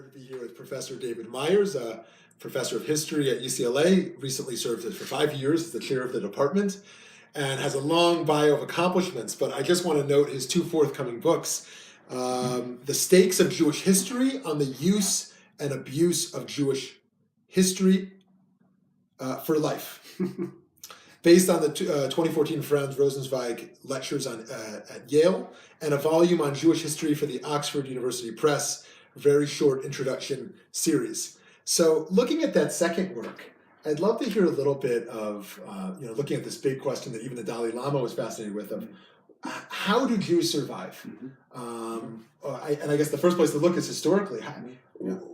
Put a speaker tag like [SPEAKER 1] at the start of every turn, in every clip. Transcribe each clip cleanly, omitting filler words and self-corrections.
[SPEAKER 1] honored to be here with Professor David Myers, a professor of history at UCLA, recently served for 5 years as the chair of the department, and has a long bio of accomplishments. But I just want to note his two forthcoming books, The Stakes of Jewish History on the Use and Abuse of Jewish History for Life, based on the 2014 Franz Rosenzweig lectures at Yale, and a volume on Jewish history for the Oxford University Press, very short introduction series. So looking at that second work, I'd love to hear a little bit of, looking at this big question that even the Dalai Lama was fascinated with, of how do Jews survive? And I guess the first place to look is historically.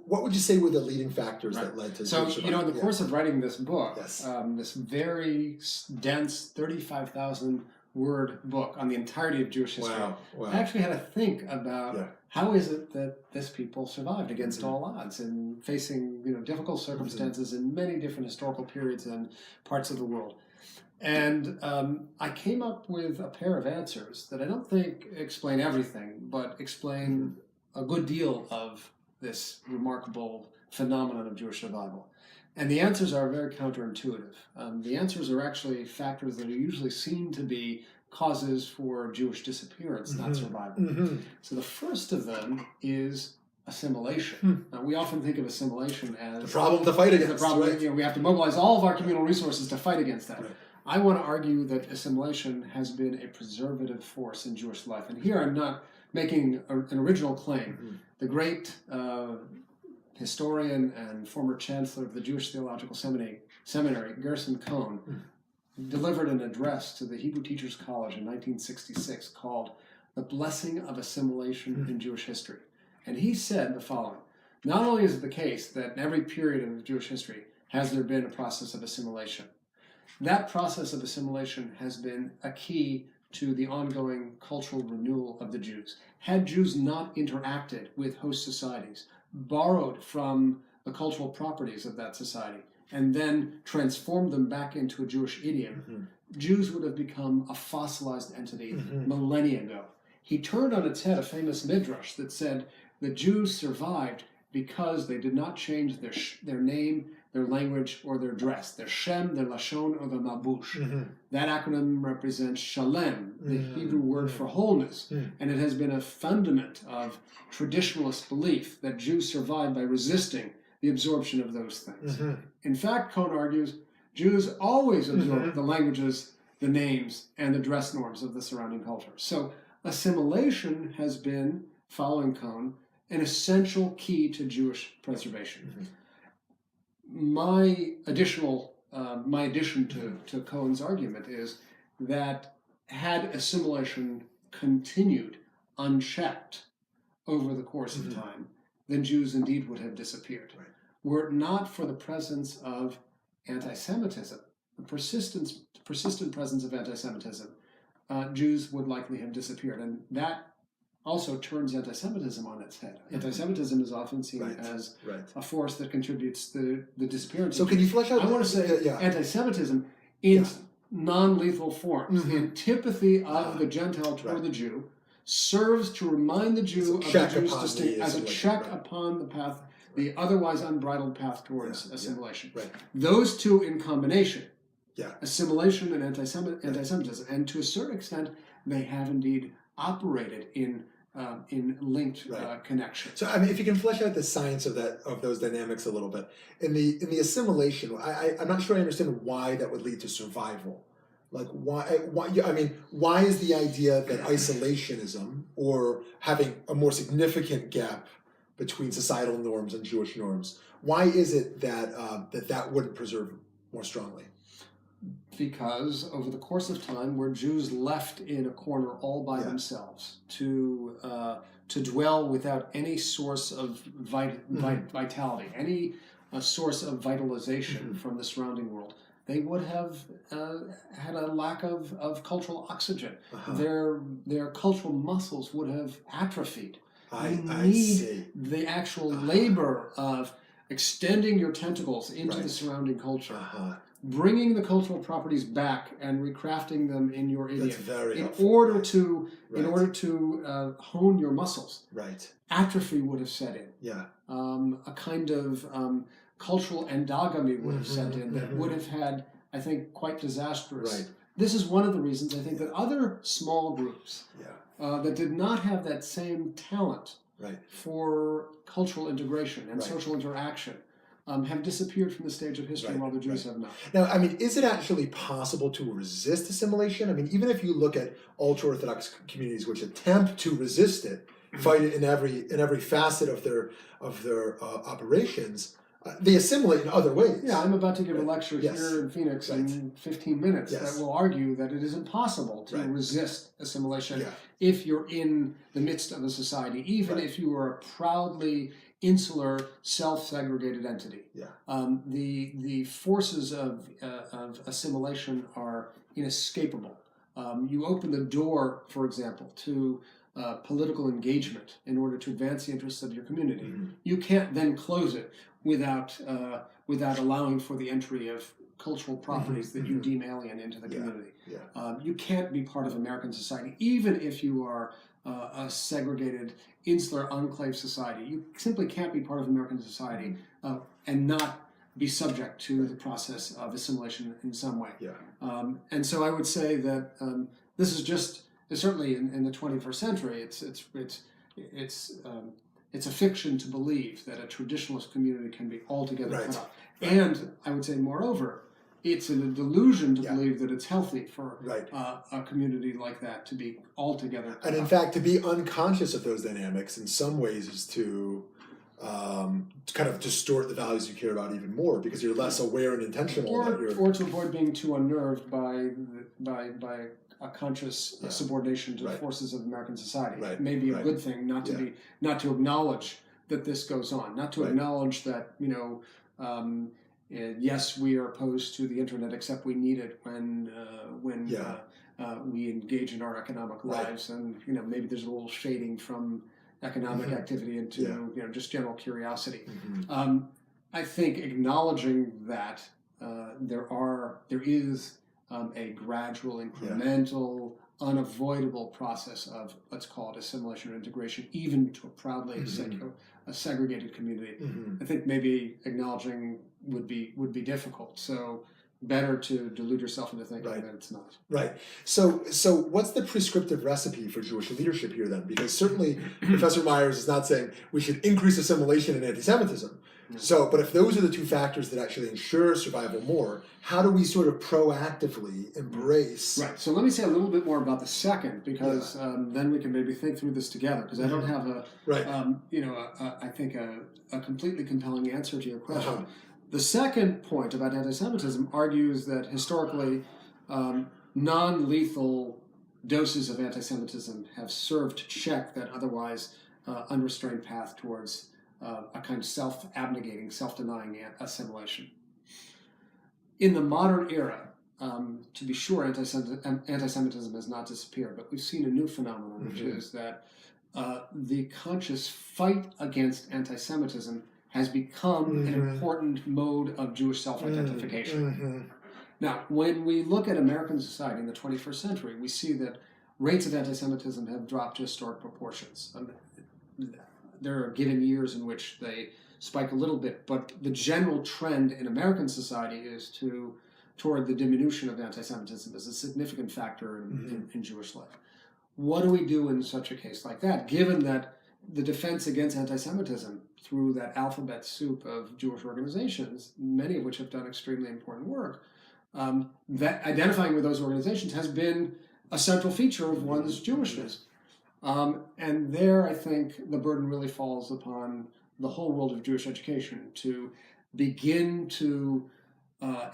[SPEAKER 1] What would you say were the leading factors that led to Jewish survival?
[SPEAKER 2] In the course of writing this book,
[SPEAKER 1] Yes.
[SPEAKER 2] This very dense 35,000 word book on the entirety of Jewish history,
[SPEAKER 1] Wow.
[SPEAKER 2] I actually had to think about how is it that this people survived against all odds and facing difficult circumstances in many different historical periods and parts of the world. And I came up with a pair of answers that I don't think explain everything, but explain a good deal of this remarkable phenomenon of Jewish survival. And the answers are very counterintuitive. The answers are actually factors that are usually seen to be causes for Jewish disappearance, not survival. So the first of them is assimilation. Now, we often think of assimilation as
[SPEAKER 1] the problem to fight against.
[SPEAKER 2] The problem, we have to mobilize all of our communal resources to fight against that.
[SPEAKER 1] Right.
[SPEAKER 2] I want to argue that assimilation has been a preservative force in Jewish life. And here I'm not making an original claim. The great historian and former chancellor of the Jewish Theological Seminary, Gerson Cohn, delivered an address to the Hebrew Teachers College in 1966 called The Blessing of Assimilation in Jewish History. And he said the following: not only is it the case that in every period of Jewish history has there been a process of assimilation, that process of assimilation has been a key to the ongoing cultural renewal of the Jews. Had Jews not interacted with host societies, borrowed from the cultural properties of that society, and then transformed them back into a Jewish idiom, Jews would have become a fossilized entity millennia ago. He turned on its head a famous Midrash that said the Jews survived because they did not change their name, their language, or their dress, their Shem, their Lashon, or their Malbush. That acronym represents Shalem, the Hebrew word for wholeness, and it has been a fundament of traditionalist belief that Jews survived by resisting the absorption of those things. In fact, Cohn argues, Jews always absorbed the languages, the names, and the dress norms of the surrounding culture. So assimilation has been, following Cohn, an essential key to Jewish preservation. My addition to Cohen's argument is that had assimilation continued unchecked over the course of time, then Jews indeed would have disappeared. Were it not for the presence of anti-Semitism, the persistent presence of anti-Semitism, Jews would likely have disappeared. And that also turns anti-Semitism on its head. Anti-Semitism is often seen as a force that contributes the disappearance.
[SPEAKER 1] So can you flesh out?
[SPEAKER 2] I want to say anti-Semitism in non-lethal forms, the antipathy of the Gentile toward the Jew, serves to remind the Jew of the Jew's distinct as a check upon the path, the otherwise unbridled path towards assimilation. Those two in combination, assimilation and anti-Semitism, and to a certain extent, they have indeed operated in linked connection.
[SPEAKER 1] So, I mean, if you can flesh out the science of those dynamics a little bit. In the assimilation, I'm not sure I understand why that would lead to survival. Like, why is the idea that isolationism, or having a more significant gap between societal norms and Jewish norms, why is it that that wouldn't preserve more strongly?
[SPEAKER 2] Because over the course of time, were Jews left in a corner all by themselves to dwell without any source of vitality, any source of vitalization from the surrounding world, they would have had a lack of cultural oxygen. Their cultural muscles would have atrophied. You need the actual labor of extending your tentacles into the surrounding culture, bringing the cultural properties back and recrafting them in your idiom
[SPEAKER 1] That's very
[SPEAKER 2] in
[SPEAKER 1] helpful.
[SPEAKER 2] order to
[SPEAKER 1] Right.
[SPEAKER 2] hone your muscles.
[SPEAKER 1] Right.
[SPEAKER 2] Atrophy would have set in.
[SPEAKER 1] Yeah.
[SPEAKER 2] A kind of cultural endogamy would have set in that would have had, I think, quite disastrous.
[SPEAKER 1] Right.
[SPEAKER 2] This is one of the reasons I think that other small groups that did not have that same talent
[SPEAKER 1] Right.
[SPEAKER 2] for cultural integration and
[SPEAKER 1] Right.
[SPEAKER 2] social interaction have disappeared from the stage of history,
[SPEAKER 1] Right.
[SPEAKER 2] while the Jews
[SPEAKER 1] Right.
[SPEAKER 2] have not.
[SPEAKER 1] Now, I mean, is it actually possible to resist assimilation? I mean, even if you look at ultra-Orthodox communities which attempt to resist it, fight it in every facet of their operations, they assimilate in other ways.
[SPEAKER 2] Yeah, I'm about to give a lecture
[SPEAKER 1] Yes.
[SPEAKER 2] here in Phoenix
[SPEAKER 1] Right.
[SPEAKER 2] in 15 minutes
[SPEAKER 1] Yes.
[SPEAKER 2] that will argue that it isn't possible to
[SPEAKER 1] Right.
[SPEAKER 2] resist assimilation
[SPEAKER 1] Yeah.
[SPEAKER 2] if you're in the midst of a society, even
[SPEAKER 1] Right.
[SPEAKER 2] if you are a proudly insular, self-segregated entity.
[SPEAKER 1] Yeah.
[SPEAKER 2] The forces of assimilation are inescapable. You open the door, for example, to political engagement in order to advance the interests of your community.
[SPEAKER 1] Mm-hmm.
[SPEAKER 2] You can't then close it without allowing for the entry of cultural properties that you deem alien into the community.
[SPEAKER 1] Yeah.
[SPEAKER 2] You can't be part of American society, even if you are a segregated, insular, enclave society. You simply can't be part of American society and not be subject to the process of assimilation in some way.
[SPEAKER 1] Yeah.
[SPEAKER 2] And so I would say that this is just certainly in the 21st century. It's a fiction to believe that a traditionalist community can be altogether
[SPEAKER 1] Right.
[SPEAKER 2] cut off. And I would say, moreover, it's a delusion to
[SPEAKER 1] Yeah.
[SPEAKER 2] believe that it's healthy for
[SPEAKER 1] Right.
[SPEAKER 2] a community like that to be altogether cut
[SPEAKER 1] And in
[SPEAKER 2] off.
[SPEAKER 1] fact, to be unconscious of those dynamics in some ways is to kind of distort the values you care about even more because you're less aware and intentional about your.
[SPEAKER 2] Or to avoid being too unnerved by a conscious subordination to the
[SPEAKER 1] Right.
[SPEAKER 2] forces of American society.
[SPEAKER 1] Right.
[SPEAKER 2] It may be a
[SPEAKER 1] Right.
[SPEAKER 2] good thing not to acknowledge that this goes on, not to
[SPEAKER 1] Right.
[SPEAKER 2] acknowledge that yes, we are opposed to the internet, except we need it when we engage in our economic
[SPEAKER 1] Right.
[SPEAKER 2] lives, and maybe there's a little shading from economic activity into just general curiosity.
[SPEAKER 1] Mm-hmm.
[SPEAKER 2] I think acknowledging that there is a gradual, incremental, unavoidable process of, let's call it, assimilation or integration, even to a proudly segregated community.
[SPEAKER 1] Mm-hmm.
[SPEAKER 2] I think maybe acknowledging would be difficult. So better to delude yourself into thinking
[SPEAKER 1] Right.
[SPEAKER 2] that it's not.
[SPEAKER 1] Right. So what's the prescriptive recipe for Jewish leadership here then? Because certainly Professor Myers is not saying we should increase assimilation and anti-Semitism. So, but if those are the two factors that actually ensure survival more, how do we sort of proactively embrace?
[SPEAKER 2] Right. So let me say a little bit more about the second, because then we can maybe think through this together. Because I don't have I think a completely compelling answer to your question.
[SPEAKER 1] Uh-huh.
[SPEAKER 2] The second point about anti-Semitism argues that historically, non-lethal doses of anti-Semitism have served to check that otherwise unrestrained path towards a kind of self-abnegating, self-denying assimilation. In the modern era, to be sure, anti-Semitism has not disappeared, but we've seen a new phenomenon, which is that the conscious fight against anti-Semitism has become an important mode of Jewish self-identification. Now, when we look at American society in the 21st century, we see that rates of anti-Semitism have dropped to historic proportions. There are given years in which they spike a little bit, but the general trend in American society is toward the diminution of anti-Semitism as a significant factor in Jewish life. What do we do in such a case like that, given that the defense against anti-Semitism through that alphabet soup of Jewish organizations, many of which have done extremely important work, that identifying with those organizations has been a central feature of one's Jewishness. And there, I think, the burden really falls upon the whole world of Jewish education to begin to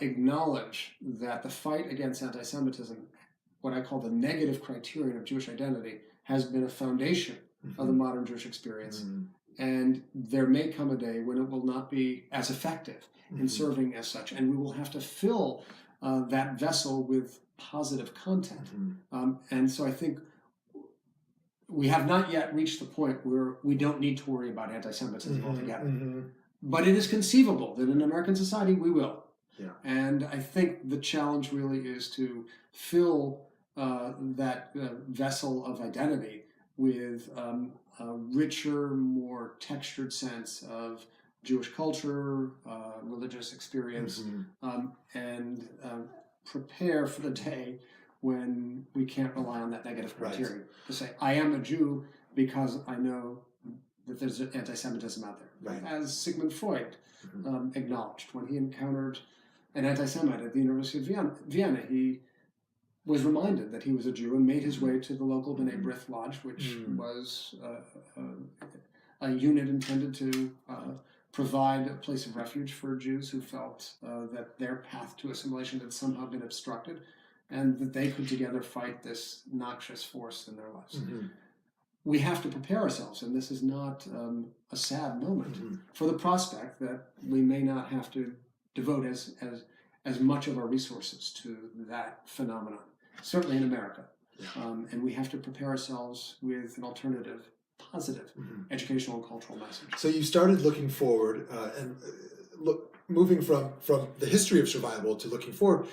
[SPEAKER 2] acknowledge that the fight against anti-Semitism, what I call the negative criterion of Jewish identity, has been a foundation of the modern Jewish experience. And there may come a day when it will not be as effective in serving as such, and we will have to fill that vessel with positive content. And so I think we have not yet reached the point where we don't need to worry about anti-Semitism altogether. But it is conceivable that in American society we will.
[SPEAKER 1] Yeah.
[SPEAKER 2] And I think the challenge really is to fill that vessel of identity with a richer, more textured sense of Jewish culture, religious experience, and prepare for the day when we can't rely on that negative criteria to say, I am a Jew because I know that there's anti-Semitism out there.
[SPEAKER 1] Right.
[SPEAKER 2] As Sigmund Freud acknowledged when he encountered an anti-Semite at the University of Vienna, he was reminded that he was a Jew and made his way to the local B'nai B'rith Lodge, which was a unit intended to provide a place of refuge for Jews who felt that their path to assimilation had somehow been obstructed, and that they could together fight this noxious force in their lives. We have to prepare ourselves, and this is not a sad moment, for the prospect that we may not have to devote as much of our resources to that phenomenon, certainly in America. And we have to prepare ourselves with an alternative, positive educational and cultural message.
[SPEAKER 1] So you started looking forward moving from the history of survival to looking forward.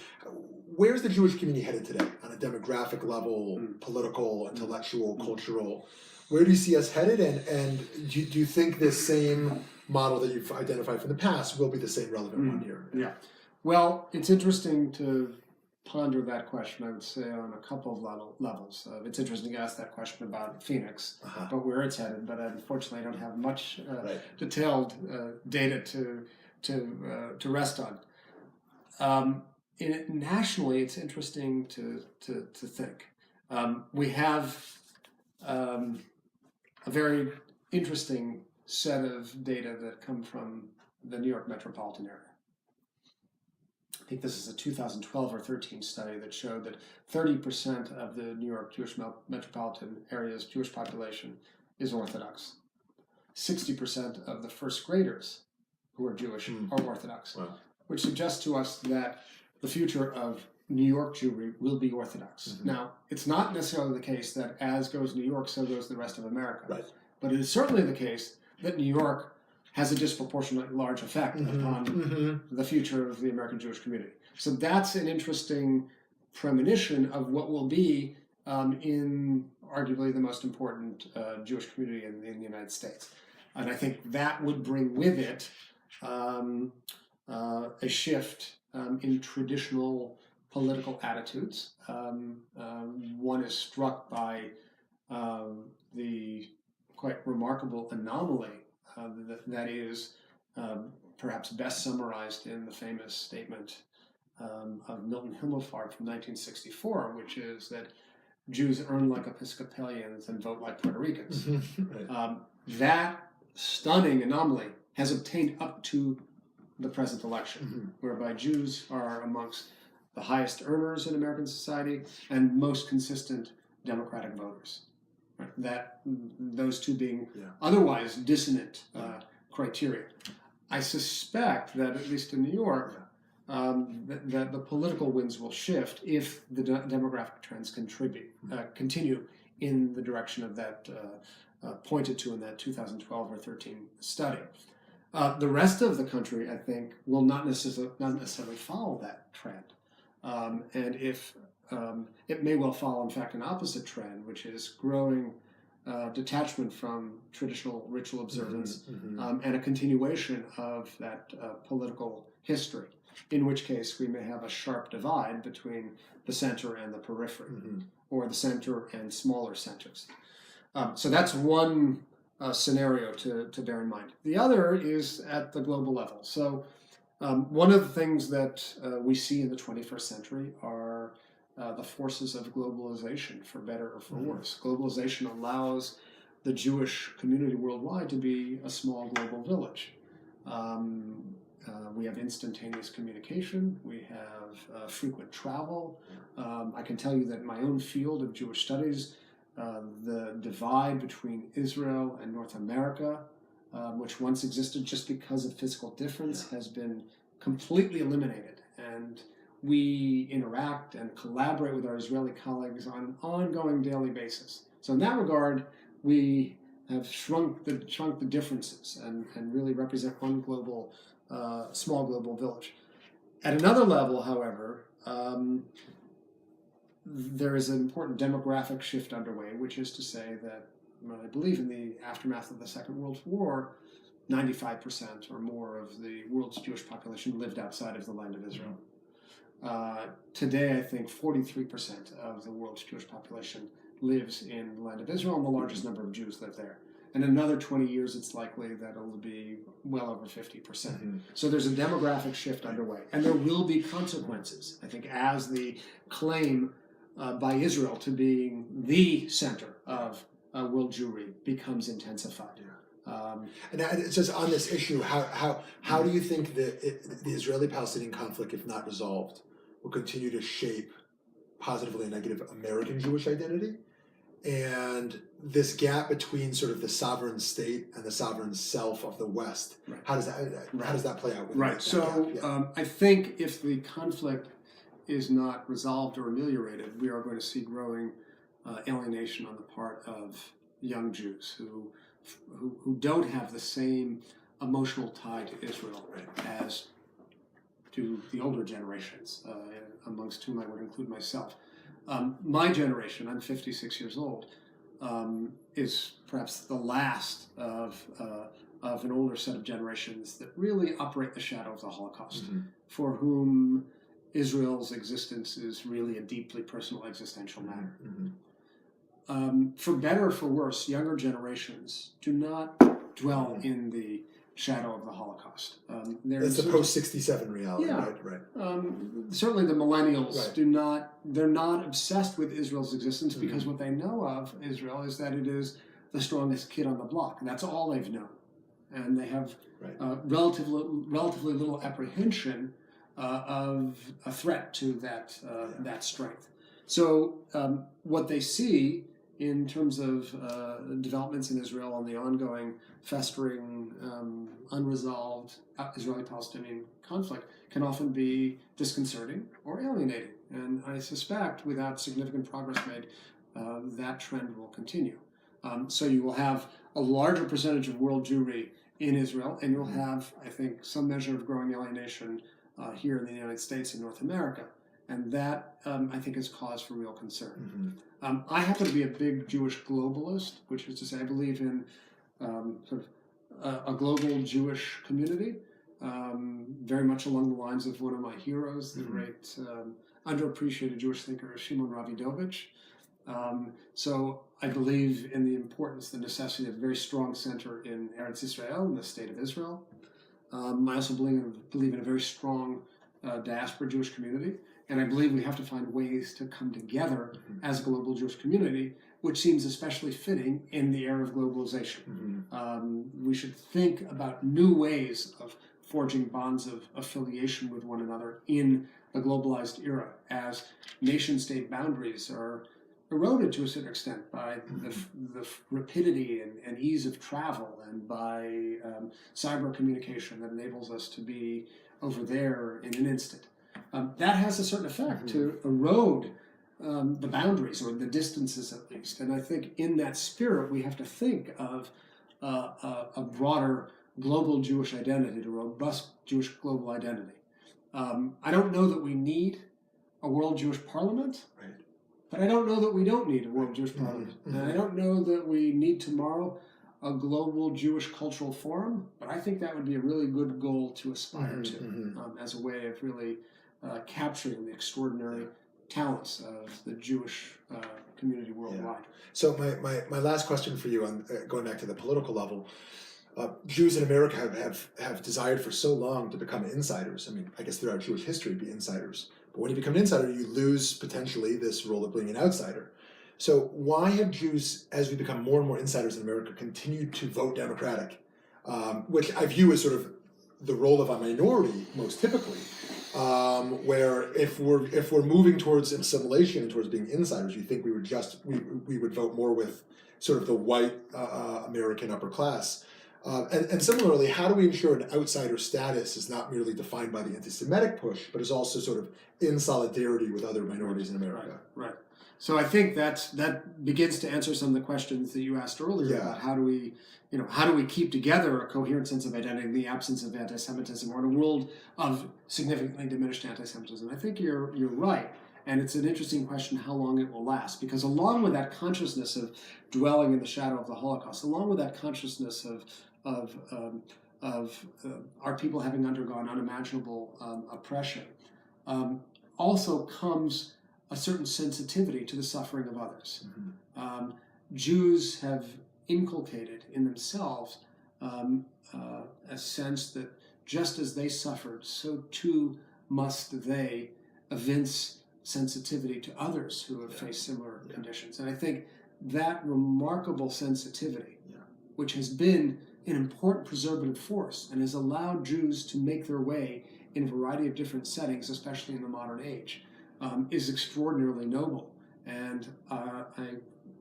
[SPEAKER 1] Where's the Jewish community headed today on a demographic level, political, intellectual, cultural? Where do you see us headed? And do you think this same model that you've identified from the past will be the same relevant one here?
[SPEAKER 2] Yeah. Well, it's interesting to ponder that question, I would say, on a couple of levels. It's interesting to ask that question about Phoenix, but where it's headed. But unfortunately, I don't have much detailed data to rest on. Nationally, it's interesting to think. We have a very interesting set of data that come from the New York metropolitan area. I think this is a 2012 or 13 study that showed that 30% of the New York Jewish metropolitan area's Jewish population is Orthodox. 60% of the first graders who are Jewish are Orthodox, which suggests to us that the future of New York Jewry will be Orthodox. Now, it's not necessarily the case that as goes New York, so goes the rest of America. But it is certainly the case that New York has a disproportionately large effect upon the future of the American Jewish community. So that's an interesting premonition of what will be in arguably the most important Jewish community in the United States. And I think that would bring with it a shift in traditional political attitudes. One is struck by the quite remarkable anomaly that is perhaps best summarized in the famous statement of Milton Himmelfarb from 1964, which is that Jews earn like Episcopalians and vote like Puerto Ricans. That stunning anomaly has obtained up to the present election, whereby Jews are amongst the highest earners in American society and most consistent Democratic voters. That those two being otherwise dissonant criteria. I suspect that at least in New York, that the political winds will shift if the demographic trends continue in the direction of that pointed to in that 2012 or 13 study. The rest of the country, I think, will not necessarily follow that trend, and if it may well follow, in fact, an opposite trend, which is growing detachment from traditional ritual observance and a continuation of that political history, in which case we may have a sharp divide between the center and the periphery, or the center and smaller centers. So that's one scenario to bear in mind. The other is at the global level. So one of the things that we see in the 21st century are the forces of globalization, for better or for worse. Globalization allows the Jewish community worldwide to be a small global village. We have instantaneous communication. We have frequent travel. I can tell you that in my own field of Jewish studies, the divide between Israel and North America, which once existed just because of physical difference, has been completely eliminated. And we interact and collaborate with our Israeli colleagues on an ongoing daily basis. So in that regard, we have shrunk the differences and really represent one global, small global village. At another level, however, there is an important demographic shift underway, which is to say that I believe in the aftermath of the Second World War, 95% or more of the world's Jewish population lived outside of the land of Israel. Today, I think 43% of the world's Jewish population lives in the land of Israel, and the largest number of Jews live there. And in another 20 years, it's likely that it'll be well over 50%.
[SPEAKER 1] Mm-hmm.
[SPEAKER 2] So there's a demographic shift underway. And there will be consequences, I think, as the claim by Israel to being the center of world Jewry becomes intensified.
[SPEAKER 1] And it's just on this issue, how do you think that the Israeli-Palestinian conflict, if not resolved, will continue to shape positively and negative American Jewish identity? And this gap between sort of the sovereign state and the sovereign self of the West,
[SPEAKER 2] right.
[SPEAKER 1] how does that play out?
[SPEAKER 2] Right. So I think if the conflict is not resolved or ameliorated, we are going to see growing alienation on the part of young Jews who don't have the same emotional tie to Israel as do the older generations, amongst whom I would include myself. My generation, I'm 56 years old, is perhaps the last of an older set of generations that really operate the shadow of the Holocaust,
[SPEAKER 1] mm-hmm.
[SPEAKER 2] for whom Israel's existence is really a deeply personal existential matter.
[SPEAKER 1] Mm-hmm.
[SPEAKER 2] For better or for worse, younger generations do not dwell in the shadow of the Holocaust.
[SPEAKER 1] It's the post-67 reality,
[SPEAKER 2] yeah,
[SPEAKER 1] right?
[SPEAKER 2] Certainly the millennials
[SPEAKER 1] right.
[SPEAKER 2] they're not obsessed with Israel's existence
[SPEAKER 1] mm-hmm.
[SPEAKER 2] because what they know of Israel is that it is the strongest kid on the block. And that's all they've known. And they have relatively little apprehension of a threat to that strength. So what they see in terms of developments in Israel and the ongoing festering, unresolved Israeli-Palestinian conflict can often be disconcerting or alienating. And I suspect without significant progress made, that trend will continue. So you will have a larger percentage of world Jewry in Israel, and you'll have, I think, some measure of growing alienation here in the United States and North America. And that, I think, is cause for real concern.
[SPEAKER 1] Mm-hmm.
[SPEAKER 2] I happen to be a big Jewish globalist, which is to say I believe in sort of a global Jewish community, very much along the lines of one of my heroes, the great underappreciated Jewish thinker, Shimon Ravidovich. So I believe in the importance, the necessity of a very strong center in Eretz Israel, in the state of Israel. I also believe in a very strong diaspora Jewish community. And I believe we have to find ways to come together as a global Jewish community, which seems especially fitting in the era of globalization. We should think about new ways of forging bonds of affiliation with one another in a globalized era, as nation-state boundaries are eroded to a certain extent by the rapidity and ease of travel and by cyber communication that enables us to be over there in an instant. That has a certain effect to erode the boundaries, or the distances at least. And I think in that spirit, we have to think of a broader global Jewish identity, a robust Jewish global identity. I don't know that we need a world Jewish parliament, but I don't know that we don't need a world Jewish parliament. And I don't know that we need tomorrow a global Jewish cultural forum, but I think that would be a really good goal to aspire to as a way of really capturing the extraordinary talents of the Jewish community worldwide.
[SPEAKER 1] So my last question for you, on going back to the political level, Jews in America have desired for so long to become insiders. I mean, I guess throughout Jewish history, be insiders. But when you become an insider, you lose potentially this role of being an outsider. So why have Jews, as we become more and more insiders in America, continued to vote Democratic, which I view as sort of the role of a minority most typically, where if we're moving towards assimilation and towards being insiders, you think we would vote more with sort of the white American upper class. And similarly, how do we ensure an outsider status is not merely defined by the anti-Semitic push, but is also sort of in solidarity with other minorities in America?
[SPEAKER 2] Right. So I think that begins to answer some of the questions that you asked earlier
[SPEAKER 1] Yeah.
[SPEAKER 2] about how do we keep together a coherent sense of identity in the absence of anti-Semitism or in a world of significantly diminished anti-Semitism. I think you're right, and it's an interesting question how long it will last, because along with that consciousness of dwelling in the shadow of the Holocaust, along with that consciousness of our people having undergone unimaginable oppression, also comes a certain sensitivity to the suffering of others. Jews have inculcated in themselves a sense that just as they suffered, so too must they evince sensitivity to others who have faced similar conditions. And I think that remarkable sensitivity, which has been an important preservative force and has allowed Jews to make their way in a variety of different settings, especially in the modern age, is extraordinarily noble. And I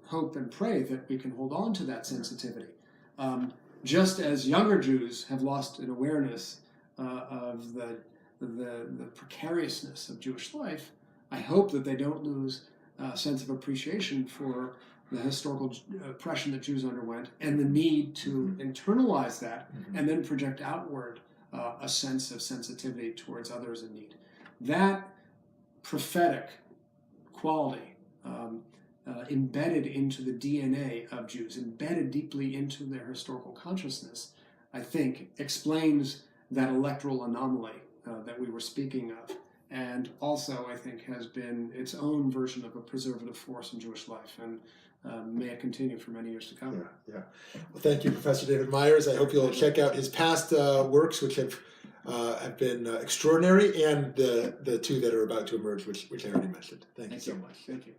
[SPEAKER 2] hope and pray that we can hold on to that sensitivity. Just as younger Jews have lost an awareness of the precariousness of Jewish life, I hope that they don't lose a sense of appreciation for the historical oppression that Jews underwent and the need to internalize that and then project outward a sense of sensitivity towards others in need. That prophetic quality embedded into the DNA of Jews, embedded deeply into their historical consciousness, I think explains that electoral anomaly that we were speaking of, and also I think has been its own version of a preservative force in Jewish life, and may it continue for many years to come.
[SPEAKER 1] Well, thank you, Professor David Myers. I hope you'll check out his past works, which have been extraordinary, and the two that are about to emerge, which I already mentioned. Thank you so much.
[SPEAKER 2] Thank you.